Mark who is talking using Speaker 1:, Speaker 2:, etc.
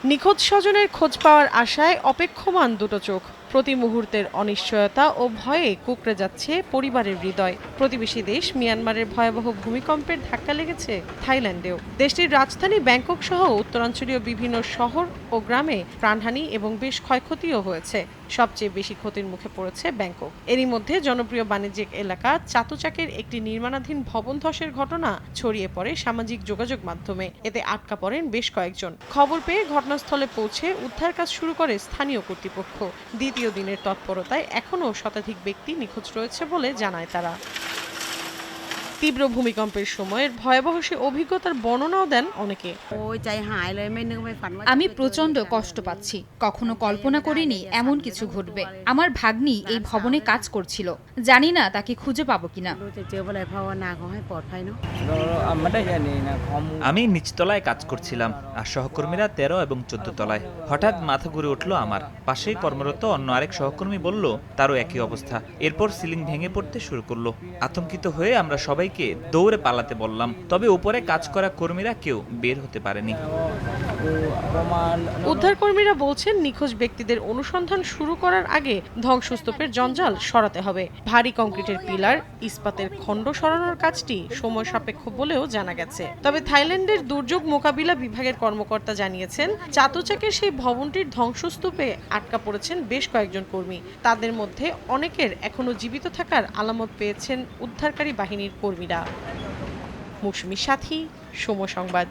Speaker 1: নিখোঁজ স্বজনের খোঁজ পাওয়ার আশায় অপেক্ষমান দুটো চোখ। প্রতি মুহূর্তের অনিশ্চয়তা ও ভয়ে কুঁকড়ে যাচ্ছে পরিবারের হৃদয়। প্রতিবেশী দেশ মিয়ানমারের ভয়াবহ ভূমিকম্পের ধাক্কা লেগেছে থাইল্যান্ডেও। দেশটির রাজধানী ব্যাংকক সহ উত্তরাঞ্চলীয় বিভিন্ন শহর ও গ্রামে প্রাণহানি এবং বেশ ক্ষয়ক্ষতিও হয়েছে। সবচেয়ে বেশি ক্ষতির মুখে পড়েছে ব্যাংকক। এরই মধ্যে জনপ্রিয় বাণিজ্যিক এলাকা চাতুচাকের একটি নির্মাণাধীন ভবন ধসের ঘটনা ছড়িয়ে পড়ে সামাজিক যোগাযোগ মাধ্যমে। এতে আটকা পড়েন বেশ কয়েকজন। খবর পেয়ে ঘটনাস্থলে পৌঁছে উদ্ধার কাজ শুরু করে স্থানীয় কর্তৃপক্ষ। দ্বিতীয় দিনের তৎপরতায় এখনও শতাধিক ব্যক্তি নিখোঁজ রয়েছে বলে জানায় তারা। তীব্র ভূমিকম্পের সময়ের ভয়াবহ সে অভিজ্ঞতার বর্ণনাও দেন অনেকে।
Speaker 2: আমি প্রচন্ড কষ্ট পাচ্ছি। কখনো কল্পনা করিনি এমন কিছু ঘটবে। আমার ভাগ্নি এই ভবনে কাজ করছিল, জানি না তাকে খুঁজে পাবো কিনা।
Speaker 3: আমি নিচতলায় কাজ করছিলাম আর সহকর্মীরা 13 এবং 14 তলায়। হঠাৎ মাথা ঘুরে উঠল আমার। পাশেই কর্মরত অন্য আরেক সহকর্মী বলল তারও একই অবস্থা। এরপর সিলিং ভেঙে পড়তে শুরু করলো। আতঙ্কিত হয়ে আমরা সবাইকে দৌড়ে পালাতে বললাম, তবে উপরে কাজ করা কর্মীরা কেউ বের হতে পারেনি।
Speaker 1: উদ্ধারকর্মীরা বলছেন নিখোঁজ ব্যক্তিদের অনুসন্ধান শুরু করার আগে ধ্বংসস্তূপের জঞ্জাল সরাতে হবে। ভারী কংক্রিটের পিলার, ইস্পাতের খণ্ড সরানোর কাজটি সময় সাপেক্ষ বলেও জানা গেছে। তবে থাইল্যান্ডের দুর্যোগ মোকাবিলা বিভাগের কর্মকর্তা জানিয়েছেন চাতুচাকের সেই ভবনটির ধ্বংসস্তূপে আটকা পড়েছেন বেশ কয়েকজন কর্মী। তাদের মধ্যে অনেকের এখনো জীবিত থাকার আলামত পেয়েছেন উদ্ধারকারী বাহিনীর কর্মীরা। মৌসুমী সাথী, সময় সংবাদ।